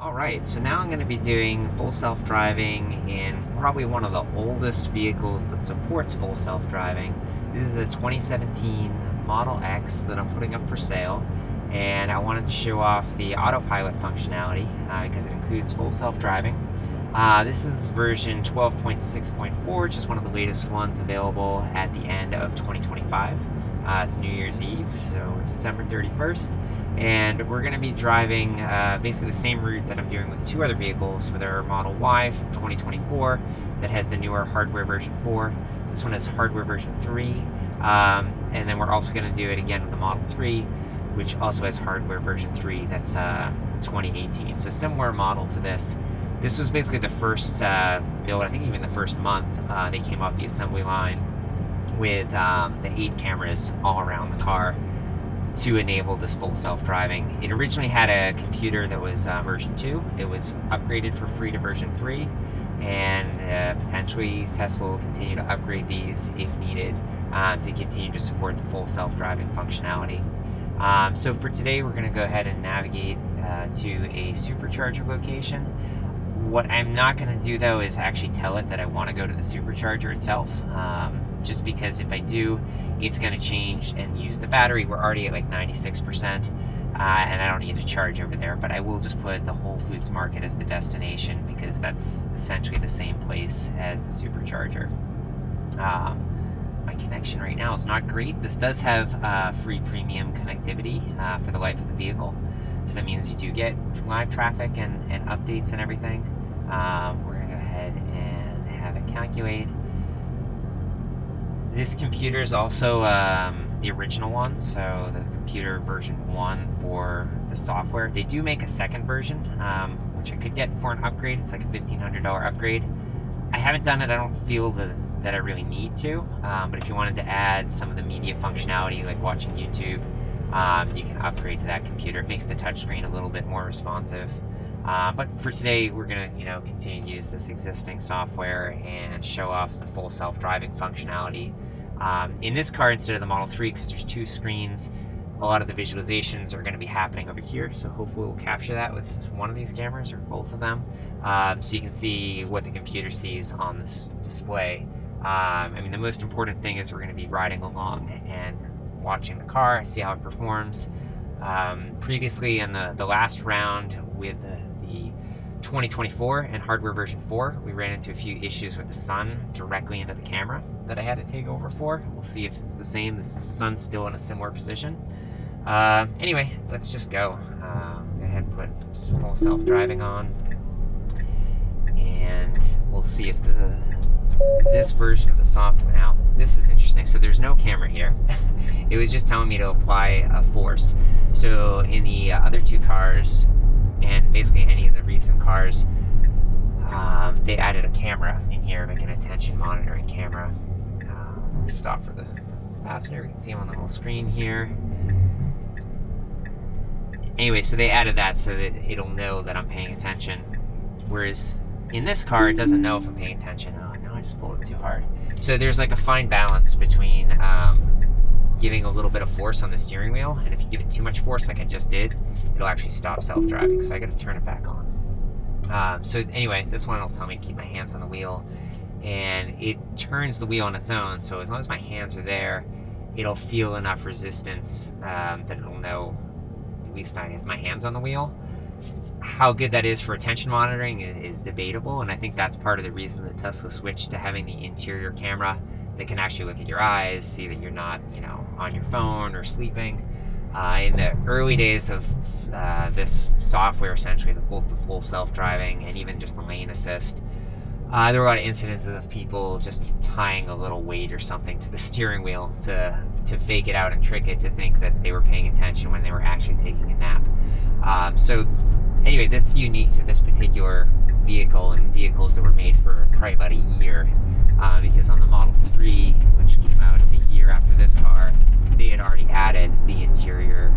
Alright, so now I'm going to be doing full self-driving in probably one of the oldest vehicles that supports full self-driving. This is a 2017 Model X that I'm putting up for sale, and I wanted to show off the autopilot functionality because it includes full self-driving. This is version 12.6.4, which is one of the latest ones available at the end of 2025. It's New Year's Eve, so December 31st. And we're going to be driving basically the same route that I'm doing with two other vehicles, with our Model Y from 2024 that has the newer hardware version 4. This one has hardware version 3. And then we're also going to do it again with the Model 3, which also has hardware version 3. That's 2018. So similar model to this. This was basically the first build, I think even the first month, they came off the assembly line with the 8 cameras all around the car to enable this full self-driving. It originally had a computer that was version 2. It was upgraded for free to version 3, and potentially Tesla will continue to upgrade these if needed to continue to support the full self-driving functionality. So for today, we're going to go ahead and navigate to a supercharger location. What I'm not going to do, though, is actually tell it that I want to go to the supercharger itself, just because if I do, it's going to change and use the battery. We're already at like 96%, and I don't need to charge over there, but I will just put the Whole Foods Market as the destination because that's essentially the same place as the supercharger. My connection right now is not great. This does have free premium connectivity for the life of the vehicle. So that means you do get live traffic and updates and everything. We're going to go ahead and have it calculate. This computer is also the original one, so the computer version 1 for the software. They do make a second version, which I could get for an upgrade. It's like a $1,500 upgrade. I haven't done it. I don't feel that I really need to, but if you wanted to add some of the media functionality, like watching YouTube, you can upgrade to that computer. It makes the touchscreen a little bit more responsive. But for today, we're going to continue to use this existing software and show off the full self-driving functionality. In this car, instead of the Model 3, because there's 2 screens, a lot of the visualizations are going to be happening over here. So hopefully we'll capture that with one of these cameras or both of them, so you can see what the computer sees on this display. I mean, the most important thing is we're going to be riding along and watching the car, see how it performs. Previously in the last round with the 2024 and hardware version 4, we ran into a few issues with the sun directly into the camera that I had to take over for. We'll see if it's the same. The sun's still in a similar position. Anyway, let's just go. Go ahead and put full self-driving on, and we'll see if this version of the software. Now, this is interesting. So there's no camera here. It was just telling me to apply a force. So in the other 2 cars, and basically any of the recent cars, they added a camera in here, like an attention monitoring camera. Stop for the passenger. You can see him on the whole screen here. Anyway, so they added that so that it'll know that I'm paying attention. Whereas in this car, it doesn't know if I'm paying attention. Oh, no, I just pulled it too hard. So there's like a fine balance between giving a little bit of force on the steering wheel, and if you give it too much force like I just did, it'll actually stop self-driving, so I gotta turn it back on. So anyway, this one will tell me to keep my hands on the wheel, and it turns the wheel on its own, so as long as my hands are there, it'll feel enough resistance that it'll know at least I have my hands on the wheel. How good that is for attention monitoring is debatable, and I think that's part of the reason that Tesla switched to having the interior camera that can actually look at your eyes, see that you're not, on your phone or sleeping. In the early days of this software, essentially, both the full self-driving and even just the lane assist, there were a lot of incidences of people just tying a little weight or something to the steering wheel to fake it out and trick it to think that they were paying attention when they were actually taking a nap. So anyway, that's unique to this particular vehicle and vehicles that were made for probably about a year, because on the Model 3, which came out a year after this car, they had already added the interior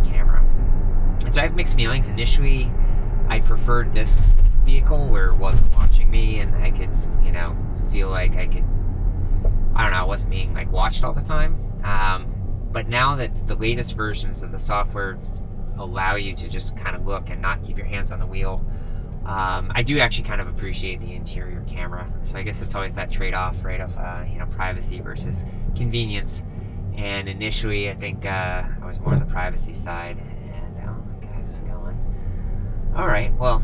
camera. And so I have mixed feelings. Initially, I preferred this vehicle where it wasn't watching me, and I could, feel like I wasn't being like watched all the time. But now that the latest versions of the software allow you to just kind of look and not keep your hands on the wheel, I do actually kind of appreciate the interior camera. So I guess it's always that trade-off, right, of privacy versus convenience. And initially, I think I was more on the privacy side. And the guy's going. All right, well,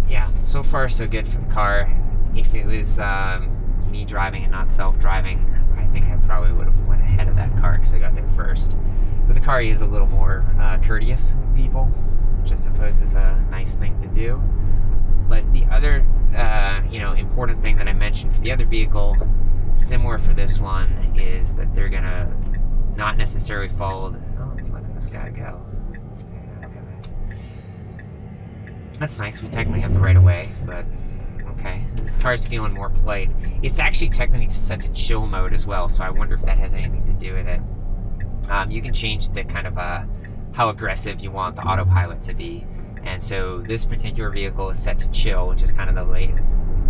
yeah, so far so good for the car. If it was me driving and not self-driving, I think I probably would have went ahead of that car because I got there first. But the car is a little more courteous with people, which I suppose is a nice thing to do. But the other, important thing that I mentioned for the other vehicle, similar for this one, is that they're gonna not necessarily follow the... Oh, it's letting this guy go. That's nice. We technically have the right of way, but okay. This car's feeling more polite. It's actually technically set to chill mode as well, so I wonder if that has anything to do with it. You can change the kind of how aggressive you want the autopilot to be. And so this particular vehicle is set to chill, which is kind of the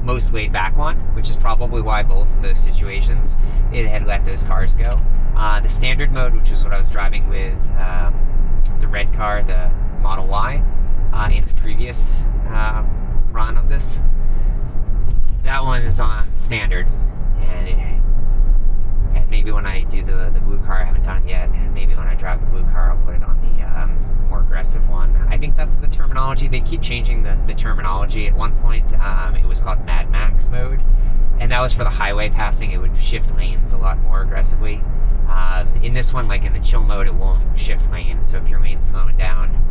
most laid back one, which is probably why both of those situations it had let those cars go. The standard mode, which is what I was driving with the red car, the Model Y, in the previous run of this, that one is on standard, and maybe when I do the blue car, I haven't done it yet, maybe when I drive the blue car I'll put it on the more aggressive one. I think that's the terminology. They keep changing the terminology. At one point it was called Mad Max mode, and that was for the highway passing. It would shift lanes a lot more aggressively. In this one, like in the chill mode, it won't shift lanes, so if your lane's slowing down,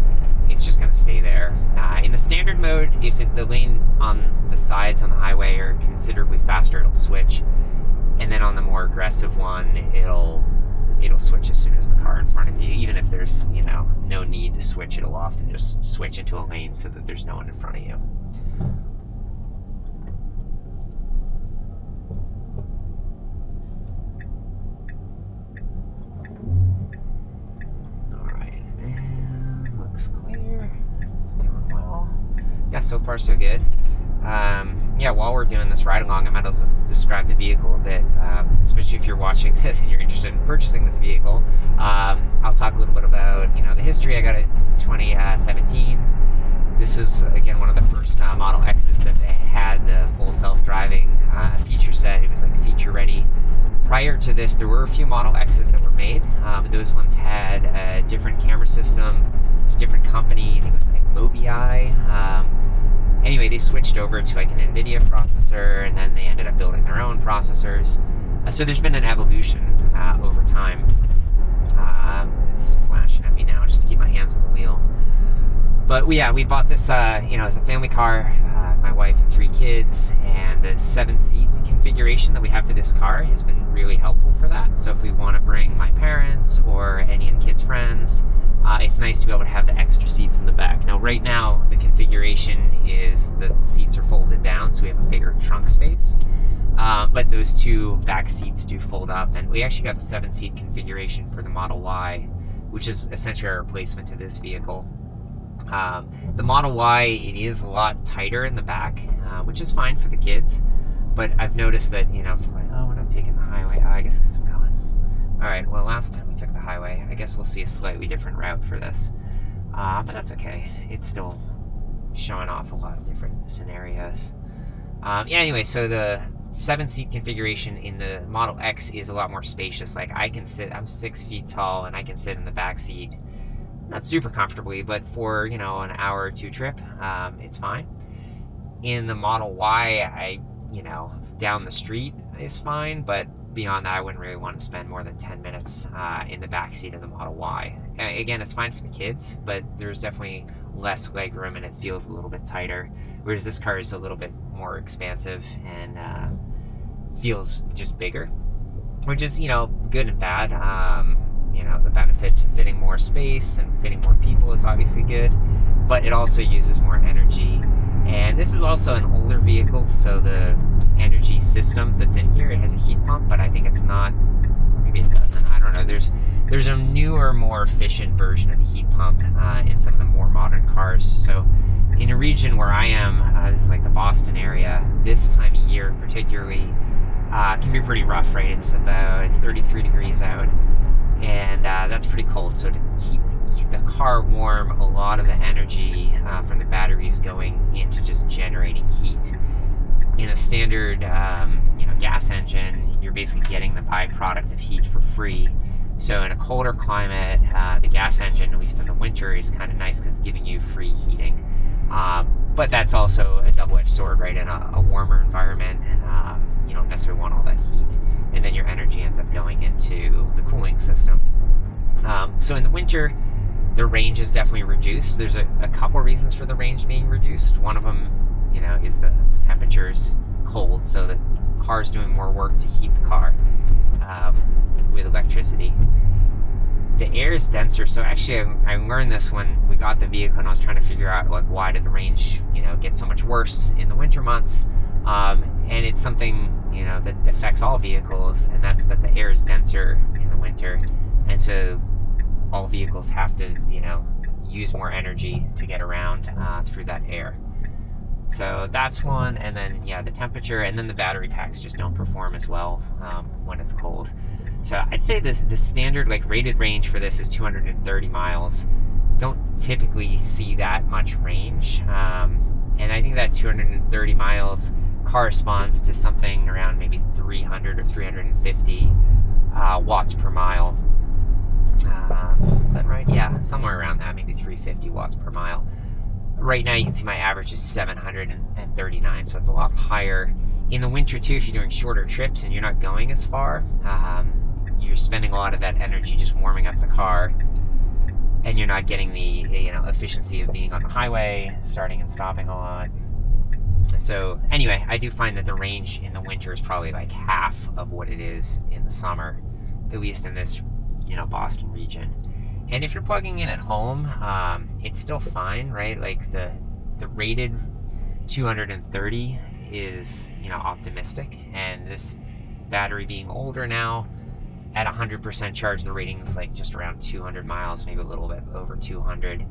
it's just going to stay there. In the standard mode, if the lane on the sides on the highway are considerably faster, it'll switch. And then on the more aggressive one, it'll switch as soon as the car in front of you. Even if there's, no need to switch, it'll often just switch into a lane so that there's no one in front of you. It's doing well. Yeah, so far so good. While we're doing this ride along, I might as well describe the vehicle a bit, especially if you're watching this and you're interested in purchasing this vehicle. I'll talk a little bit about, the history. I got it in 2017. This was, again, one of the first Model X's that they had the full self-driving feature set. It was like feature ready. Prior to this, there were a few Model X's that were made, but those ones had a different camera system. It's a different company. I think it was like Mobileye. Anyway, they switched over to like an NVIDIA processor, and then they ended up building their own processors. So there's been an evolution over time. It's flashing at me now just to keep my hands on the wheel. But we bought this, as a family car. My wife and 3 kids, and the 7-seat configuration that we have for this car has been really helpful for that. So if we want to bring my parents or any of the kids' friends, it's nice to be able to have the extra seats in the back. Now, right now, the configuration is the seats are folded down, so we have a bigger trunk space. But those 2 back seats do fold up, and we actually got the 7-seat configuration for the Model Y, which is essentially a replacement to this vehicle. The Model Y, it is a lot tighter in the back, which is fine for the kids. But I've noticed that, we're not taking the highway. I guess because I'm going. Alright, well, last time we took the highway. I guess we'll see a slightly different route for this. But that's okay. It's still showing off a lot of different scenarios. Anyway, so the 7-seat configuration in the Model X is a lot more spacious. Like, I'm 6 feet tall, and I can sit in the back seat. Not super comfortably, but for, an hour or 2 trip, it's fine. In the Model Y, down the street is fine, but beyond that, I wouldn't really want to spend more than 10 minutes in the back seat of the Model Y. Again, it's fine for the kids, but there's definitely less leg room and it feels a little bit tighter, whereas this car is a little bit more expansive and feels just bigger, which is, good and bad. The benefit to fitting more space and fitting more people is obviously good, but it also uses more energy. And this is also an older vehicle, so the energy system that's in here, it has a heat pump, but I think it's not, maybe it doesn't, I don't know. There's a newer, more efficient version of the heat pump in some of the more modern cars. So in a region where I am, this is like the Boston area, this time of year particularly, can be pretty rough, right? It's 33 degrees out, and that's pretty cold. So to keep the car warm, a lot of the energy from the batteries going into just generating heat. In a standard gas engine, you're basically getting the byproduct of heat for free. So in a colder climate, the gas engine, at least in the winter, is kind of nice because it's giving you free heating. But that's also a double-edged sword, right? In a warmer environment, you don't necessarily want all that heat, and then your energy ends up going into the cooling system. So in the winter, the range is definitely reduced. There's a couple reasons for the range being reduced. One of them, is the temperature's cold, so the car's doing more work to heat the car with electricity. The air is denser, so actually I learned this when we got the vehicle and I was trying to figure out why did the range get so much worse in the winter months, and it's something that affects all vehicles, and that's that the air is denser in the winter, and so all vehicles have to use more energy to get around through that air. So that's one, and then the temperature, and then the battery packs just don't perform as well when it's cold. So I'd say the standard rated range for this is 230 miles. Don't typically see that much range, and I think that 230 miles corresponds to something around maybe 300 or 350 watts per mile. Is that right? Yeah, somewhere around that, maybe 350 watts per mile. Right now you can see my average is 739, so it's a lot higher. In the winter too, if you're doing shorter trips and you're not going as far, you're spending a lot of that energy just warming up the car, and you're not getting the efficiency of being on the highway, starting and stopping a lot. So anyway, I do find that the range in the winter is probably half of what it is in the summer, at least in this Boston region. And if you're plugging in at home, it's still fine, right? The rated 230 is optimistic, and this battery being older now, at 100% charge, the rating's just around 200 miles, maybe a little bit over 200.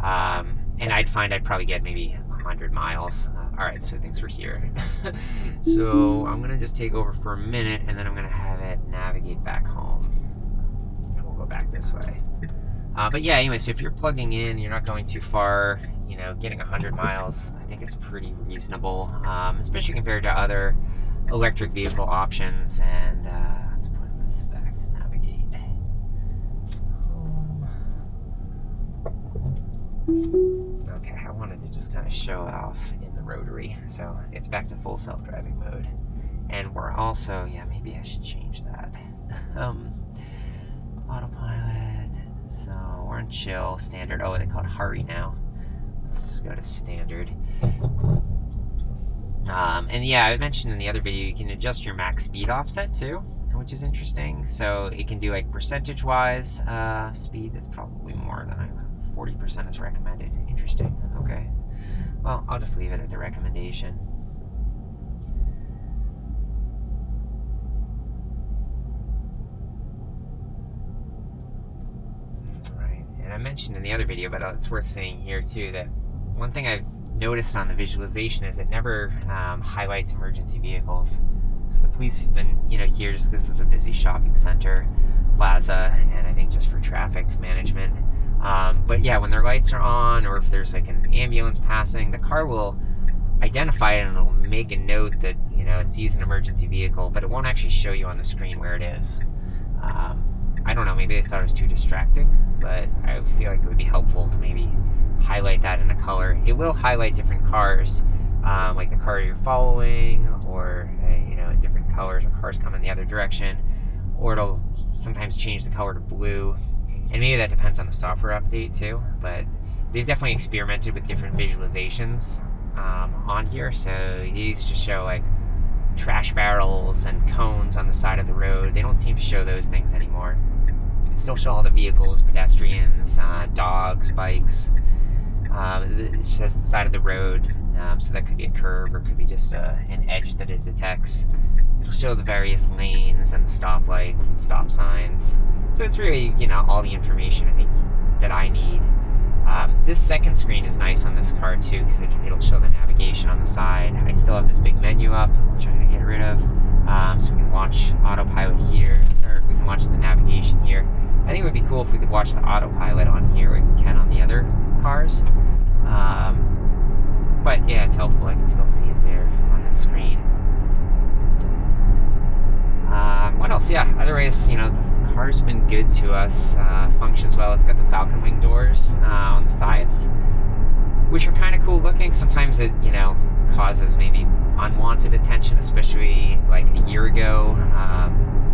And I'd probably get maybe 100 miles. All right, so thanks for here. So I'm gonna just take over for a minute, and then I'm gonna have it navigate back home. And we'll go back this way. But yeah, anyway, so if you're plugging in, you're not going too far, getting 100 miles, I think it's pretty reasonable, especially compared to other electric vehicle options. And let's put this back to navigate. Okay, I wanted to just kind of show off in the rotary. So it's back to full self-driving mode. And we're also, maybe I should change that. Autopilot. So we're on chill, standard. Oh, they call it hurry now. Let's just go to standard. And I mentioned in the other video, you can adjust your max speed offset too, which is interesting. So it can do percentage-wise speed. That's probably more than 40% is recommended. Interesting. Okay. Well, I'll just leave it at the recommendation. I mentioned in the other video, but it's worth saying here too, that one thing I've noticed on the visualization is it never highlights emergency vehicles. So the police have been, here just because it's a busy shopping center, plaza, and I think just for traffic management. But yeah, when their lights are on, or if there's an ambulance passing, the car will identify it and it'll make a note that, it sees an emergency vehicle, but it won't actually show you on the screen where it is. I don't know, maybe they thought it was too distracting, but I feel like it would be helpful to maybe highlight that in a color. It will highlight different cars, like the car you're following, or in different colors, or cars coming the other direction, or it'll sometimes change the color to blue, and maybe that depends on the software update too, but they've definitely experimented with different visualizations on here. So these just show trash barrels and cones on the side of the road. They don't seem to show those things anymore. They still show all the vehicles, pedestrians, dogs, bikes. It's just the side of the road, so that could be a curb, or it could be just an edge that it detects. It'll show the various lanes and the stoplights and stop signs. So it's really, all the information I think that I need. This second screen is nice on this car too, because it'll show the navigation on the side. I still have this big menu up, which I'm going to get rid of. So we can launch autopilot here, or we can launch the navigation here. I think it would be cool if we could watch the autopilot on here like we can on the other cars. But yeah, it's helpful. I can still see it there on the screen. What else? Yeah, otherwise, you know, the car's been good to us. Functions well. It's got the Falcon Wing doors on the sides, which are kind of cool looking. Sometimes it, you know, causes maybe unwanted attention, especially like a year ago.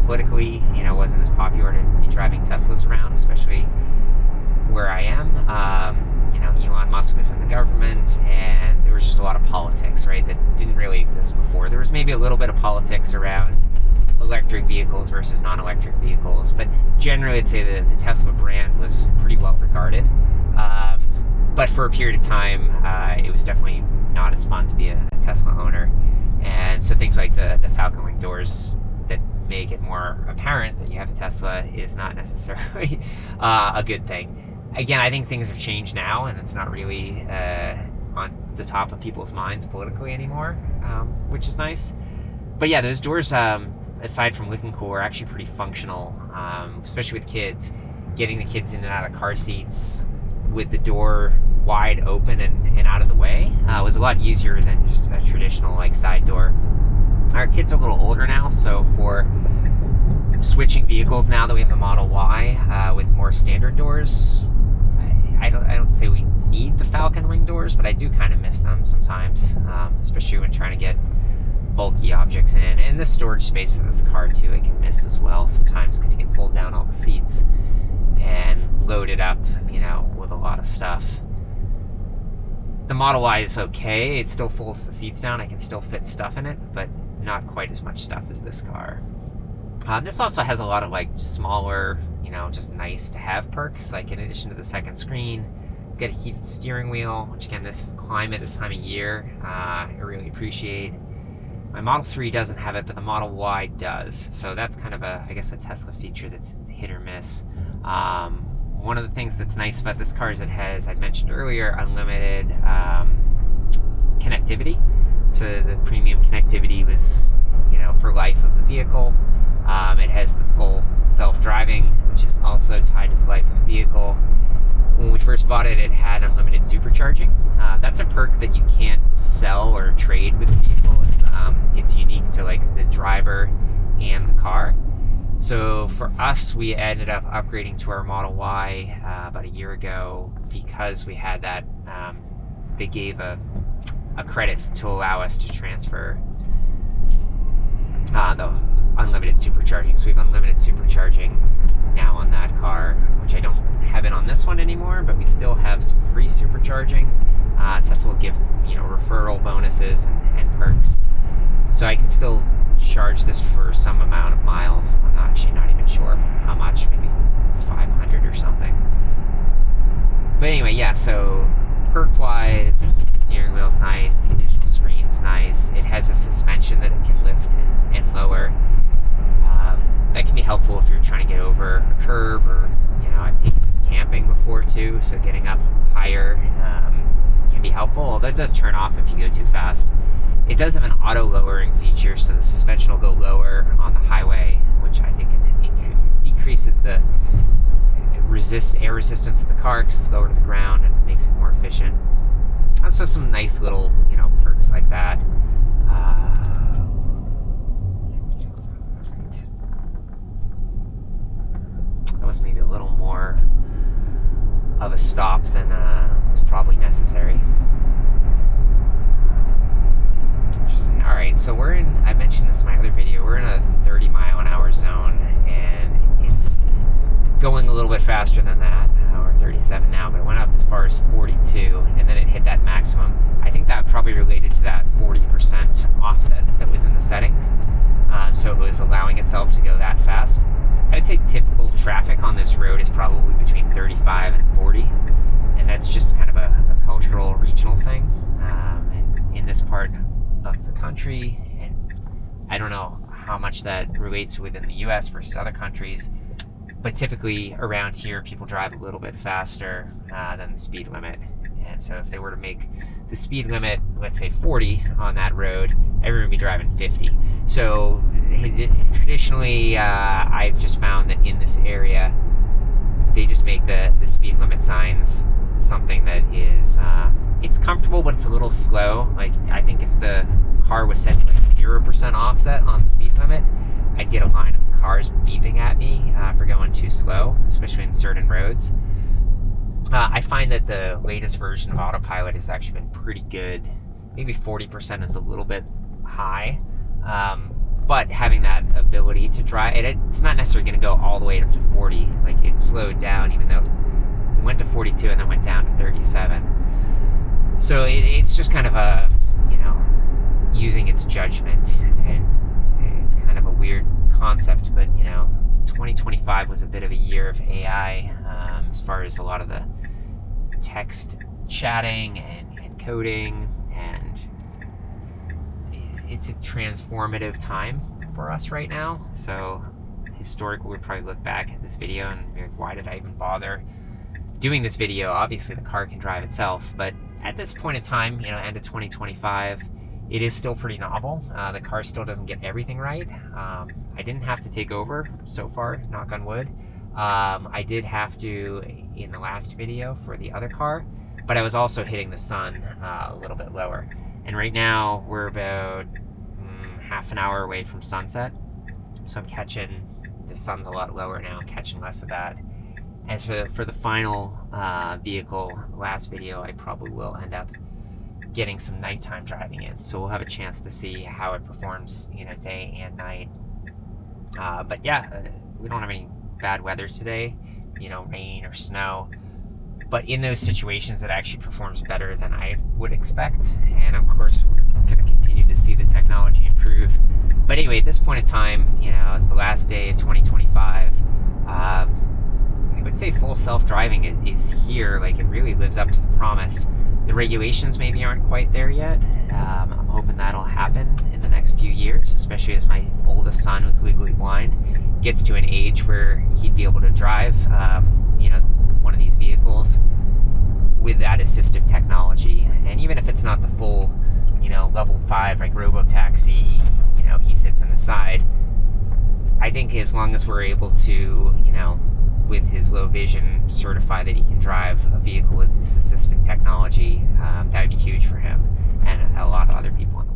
Politically, you know, wasn't as popular to be driving Teslas around, especially where I am. You know, Elon Musk was in the government, and there was just a lot of politics, right, that didn't really exist before. There was maybe a little bit of politics around electric vehicles versus non-electric vehicles, but generally I'd say that the Tesla brand was pretty well regarded. But for a period of time, it was definitely not as fun to be a Tesla owner. And so things like the Falcon Wing doors that make it more apparent that you have a Tesla is not necessarily a good thing. Again, I think things have changed now, and it's not really on the top of people's minds politically anymore, which is nice. But yeah, those doors, aside from looking cool, are actually pretty functional, especially with kids. Getting the kids in and out of car seats with the door wide open and out of the way was a lot easier than just a traditional like side door. Our kids are a little older now, so for switching vehicles now that we have the Model Y with more standard doors, I don't say we need the Falcon Wing doors, but I do kind of miss them sometimes, especially when trying to get bulky objects in. And the storage space of this car too, I can miss as well sometimes, because you can fold down all the seats and load it up, you know, with a lot of stuff. The Model Y is okay. It still folds the seats down. I can still fit stuff in it, but not quite as much stuff as this car. This also has a lot of like smaller, you know, just nice to have perks. Like in addition to the second screen, it's got a heated steering wheel, which again, this climate, this time of year, I really appreciate. My Model 3 doesn't have it, but the Model Y does. So that's kind of a, I guess, a Tesla feature that's hit or miss. One of the things that's nice about this car is it has, I mentioned earlier, unlimited connectivity. So the premium connectivity was, you know, for life of the vehicle. It has the full self-driving, which is also tied to the life of the vehicle. When we first bought it, it had unlimited supercharging. That's a perk that you can't sell or trade with the vehicle. It's unique to like the driver and the car. So for us, we ended up upgrading to our Model Y about a year ago because we had that. They gave a credit to allow us to transfer the unlimited supercharging. So we have unlimited supercharging now on that car, which I don't have it on this one anymore, but we still have some free supercharging. Tesla will give, you know, referral bonuses and perks. So I can still charge this for some amount of miles. I'm actually not even sure how much, maybe 500 or something. But anyway, yeah, so perk-wise, the heated steering wheel's nice, the additional screen's nice. It has a suspension that it can lift and lower. That can be helpful if you're trying to get over a curb, or, you know, I've taken this camping before too, so getting up higher can be helpful, although it does turn off if you go too fast. It does have an auto-lowering feature, so the suspension will go lower on the highway, which I think decreases the air resistance of the car because it's lower to the ground and makes it more efficient. Also some nice little, you know, perks like that. That was maybe a little more of a stop than was probably necessary. Interesting. All right, so we're in, I mentioned this in my other video, we're in a 30 mile an hour zone, and it's going a little bit faster than that. We're 37 now, but it went up as far as 42, and then it hit that maximum. I think that probably related to that 40% offset that was in the settings. So it was allowing itself to go that fast. I'd say typical traffic on this road is probably between 35 and 40, and that's just kind of a cultural, regional thing in this part of the country. And I don't know how much that relates within the US versus other countries, but typically around here people drive a little bit faster than the speed limit. And so if they were to make the speed limit, let's say 40 on that road, everyone would be driving 50. So traditionally, I've just found that in this area, they just make the speed limit signs something that is, it's comfortable, but it's a little slow. Like, I think if the car was set to like 0% offset on the speed limit, I'd get a line of cars beeping at me for going too slow, especially in certain roads. I find that the latest version of autopilot has actually been pretty good. Maybe 40% is a little bit high, but having that ability to drive, it's not necessarily going to go all the way up to 40. Like, it slowed down, even though it went to 42 and then went down to 37. So it's just kind of a, using its judgment, and it's kind of a weird concept, but 2025 was a bit of a year of AI, as far as a lot of the text chatting and coding, and it's a transformative time for us right now. So historically, we'd probably look back at this video and be like, why did I even bother doing this video? Obviously the car can drive itself, but at this point in time, end of 2025, it is still pretty novel. The car still doesn't get everything right. I didn't have to take over so far, knock on wood. I did have to in the last video for the other car, but I was also hitting the sun a little bit lower. And right now we're about half an hour away from sunset. So I'm catching, the sun's a lot lower now, I'm catching less of that. As for the final vehicle, last video, I probably will end up getting some nighttime driving in. So we'll have a chance to see how it performs, day and night. But yeah, we don't have any bad weather today, rain or snow. But in those situations, it actually performs better than I would expect. And of course, we're going to continue to see the technology improve. But anyway, at this point in time, it's the last day of 2025. I would say full self-driving is here. Like, it really lives up to the promise. The regulations maybe aren't quite there yet. I'm hoping that'll happen in the next few years, especially as my oldest son, who's legally blind, gets to an age where he'd be able to drive, one of these vehicles with that assistive technology. And even if it's not the full, level 5, like robo-taxi, he sits on the side. I think as long as we're able to, with his low vision, certify that he can drive a vehicle with this assistive technology, that would be huge for him and a lot of other people in